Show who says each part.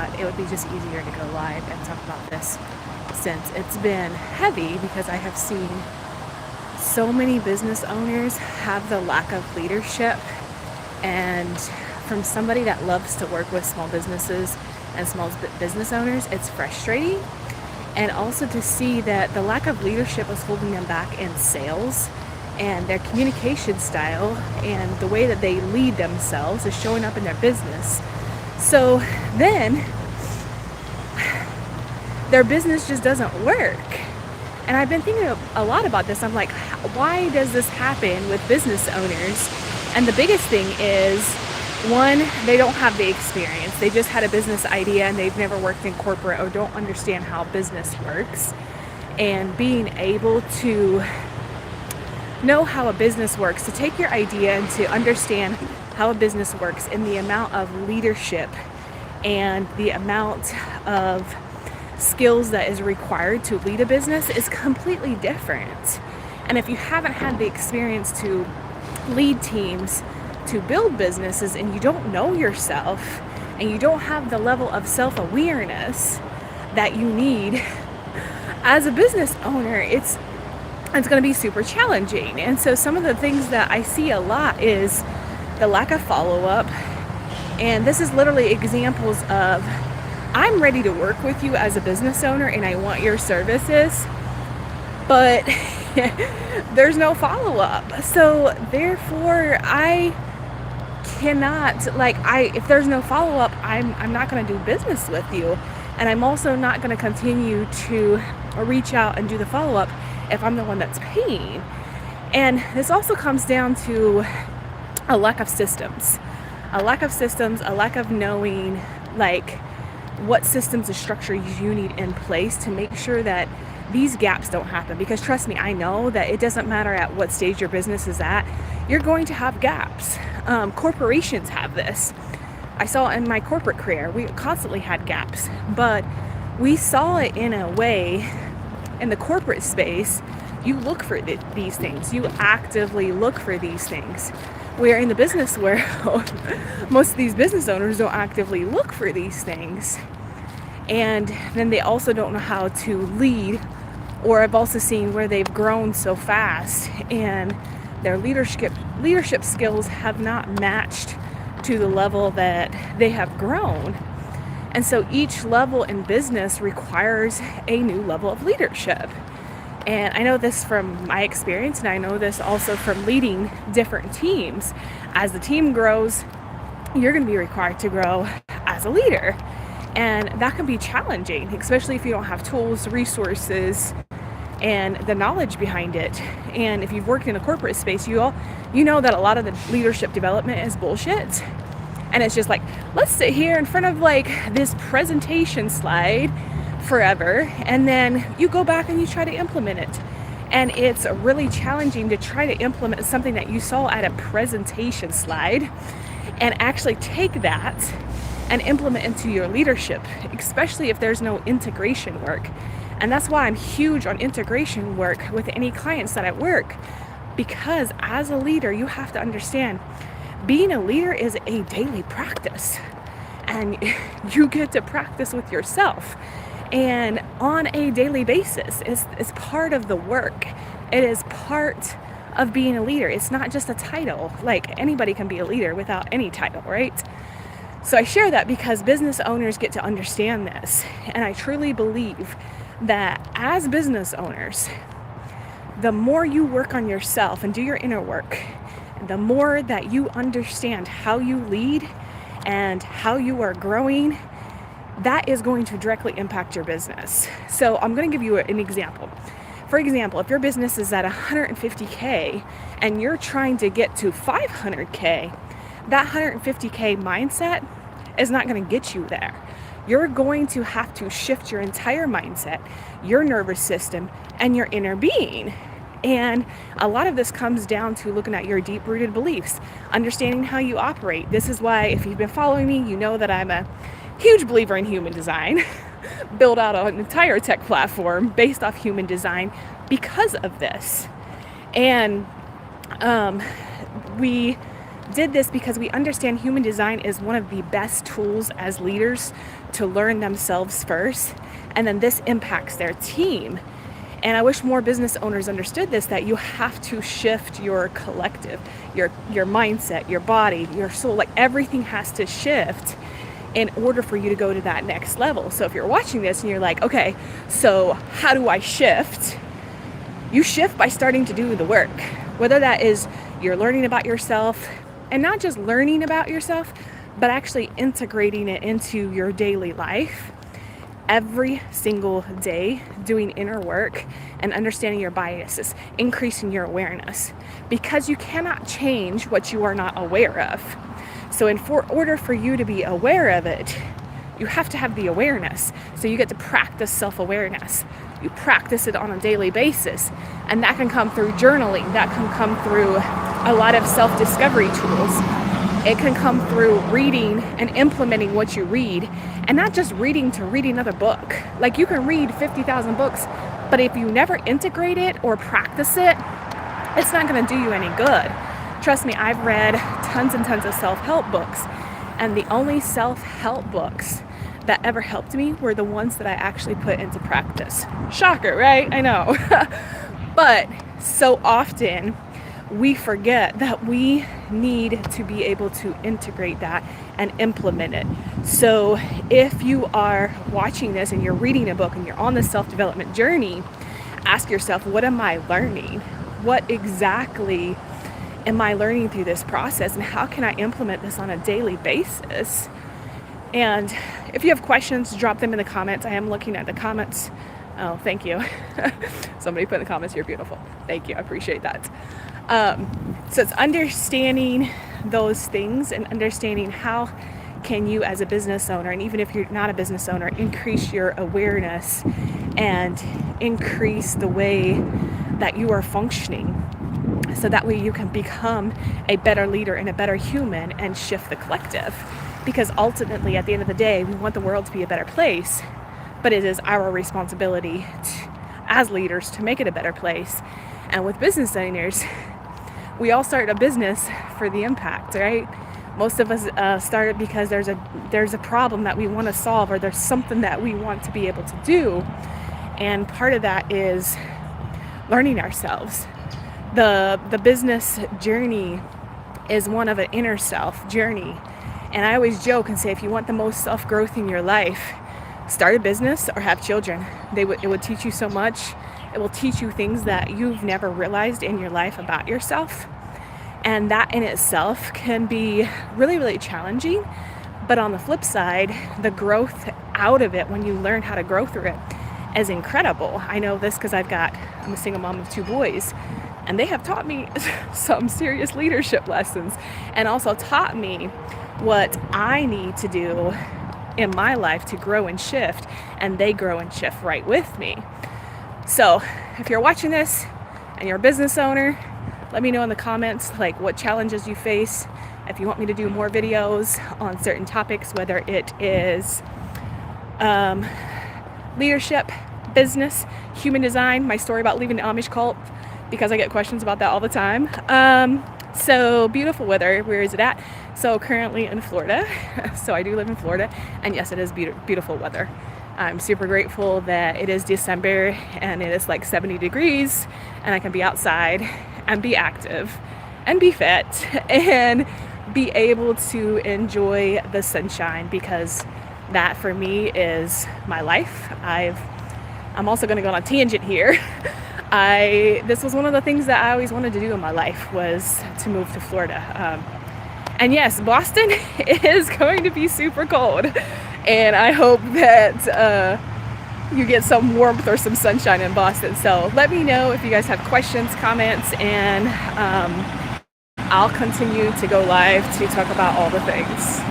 Speaker 1: thought it would be just easier to go live and talk about this since it's been heavy, because I have seen so many business owners have the lack of leadership. And from somebody that loves to work with small businesses and small business owners, it's frustrating. And also to see that the lack of leadership is holding them back in sales, and their communication style and the way that they lead themselves is showing up in their business. So then their business just doesn't work. And I've been thinking a lot about this. I'm like, why does this happen with business owners? And the biggest thing is, one, they don't have the experience. They just had a business idea and they've never worked in corporate or don't understand how business works. And being able to know how a business works, to take your idea and to understand how a business works, and the amount of leadership and the amount of skills that is required to lead a business is completely different. And if you haven't had the experience to lead teams, to build businesses, and you don't know yourself and you don't have the level of self-awareness that you need as a business owner, it's going to be super challenging. And so some of the things that I see a lot is the lack of follow-up. And this is literally examples of, I'm ready to work with you as a business owner and I want your services, but there's no follow-up. So therefore I cannot, if there's no follow-up, I'm not going to do business with you. And I'm also not going to continue to reach out and do the follow-up if I'm the one that's paying. And this also comes down to a lack of systems, a lack of knowing what systems and structures you need in place to make sure that these gaps don't happen. Because trust me, I know that it doesn't matter at what stage your business is at, you're going to have gaps. Corporations have this. I saw in my corporate career, we constantly had gaps, but we saw it in a way in the corporate space. You look for these things. You actively look for these things. We're in the business world. Most of these business owners don't actively look for these things. And then they also don't know how to lead, or I've also seen where they've grown so fast and their leadership skills have not matched to the level that they have grown. And so each level in business requires a new level of leadership. And I know this from my experience, and I know this also from leading different teams. As the team grows, you're going to be required to grow as a leader. And that can be challenging, especially if you don't have tools, resources, and the knowledge behind it. And if you've worked in a corporate space, you know that a lot of the leadership development is bullshit. And it's just let's sit here in front of this presentation slide forever, and then you go back and you try to implement it. And it's really challenging to try to implement something that you saw at a presentation slide and actually take that and implement into your leadership, especially if there's no integration work. And that's why I'm huge on integration work with any clients that I work, because as a leader, you have to understand being a leader is a daily practice, and you get to practice with yourself. And on a daily basis, it's part of the work. It is part of being a leader. It's not just a title. Anybody can be a leader without any title, right? So I share that because business owners get to understand this. And I truly believe that as business owners, the more you work on yourself and do your inner work, the more that you understand how you lead and how you are growing, that is going to directly impact your business. So I'm going to give you an example. For example, if your business is at 150K and you're trying to get to 500K, that 150K mindset is not going to get you there. You're going to have to shift your entire mindset, your nervous system, and your inner being. And a lot of this comes down to looking at your deep-rooted beliefs, understanding how you operate. This is why, if you've been following me, you know that I'm a huge believer in human design. Build out an entire tech platform based off human design because of this. And we did this because we understand human design is one of the best tools as leaders to learn themselves first, and then this impacts their team. And I wish more business owners understood this, that you have to shift your collective, your mindset, your body, your soul, like everything has to shift in order for you to go to that next level. So if you're watching this and you're like, okay, so how do I shift? You shift by starting to do the work, whether that is you're learning about yourself, and not just learning about yourself, but actually integrating it into your daily life every single day, doing inner work and understanding your biases, increasing your awareness, because you cannot change what you are not aware of. So in order for you to be aware of it, you have to have the awareness. So you get to practice self-awareness. You practice it on a daily basis. And that can come through journaling. That can come through a lot of self-discovery tools. It can come through reading and implementing what you read. And not just reading to read another book. Like you can read 50,000 books, but if you never integrate it or practice it, it's not going to do you any good. Trust me, I've read tons and tons of self-help books. And the only self-help books that ever helped me were the ones that I actually put into practice. Shocker, right? I know. But so often we forget that we need to be able to integrate that and implement it. So if you are watching this and you're reading a book and you're on the self-development journey, ask yourself, what am I learning? What exactly am I learning through this process, and how can I implement this on a daily basis? And if you have questions, drop them in the comments. I am looking at the comments. Oh, thank you. Somebody put in the comments, you're beautiful. Thank you, I appreciate that. So it's understanding those things and understanding how can you as a business owner, and even if you're not a business owner, increase your awareness and increase the way that you are functioning. So that way you can become a better leader and a better human and shift the collective. Because ultimately, at the end of the day, we want the world to be a better place, but it is our responsibility as leaders to make it a better place. And with business owners, we all start a business for the impact, right? Most of us started because there's a problem that we want to solve, or there's something that we want to be able to do. And part of that is learning ourselves. The business journey is one of an inner self journey. And I always joke and say, if you want the most self-growth in your life, start a business or have children. It would teach you so much. It will teach you things that you've never realized in your life about yourself. And that in itself can be really, really challenging. But on the flip side, the growth out of it, when you learn how to grow through it, is incredible. I know this because I'm a single mom of 2 boys. And they have taught me some serious leadership lessons, and also taught me what I need to do in my life to grow and shift, and they grow and shift right with me. So if you're watching this and you're a business owner, let me know in the comments like what challenges you face. If you want me to do more videos on certain topics, whether it is leadership, business, human design, my story about leaving the Amish cult, because I get questions about that all the time. So beautiful weather, where is it at? So currently in Florida. So I do live in Florida, and yes, it is beautiful weather. I'm super grateful that it is December and it is like 70 degrees and I can be outside and be active and be fit and be able to enjoy the sunshine, because that for me is my life. I'm also going to go on a tangent here. This was one of the things that I always wanted to do in my life, was to move to Florida. And yes, Boston is going to be super cold. And I hope that you get some warmth or some sunshine in Boston. So let me know if you guys have questions, comments, and I'll continue to go live to talk about all the things.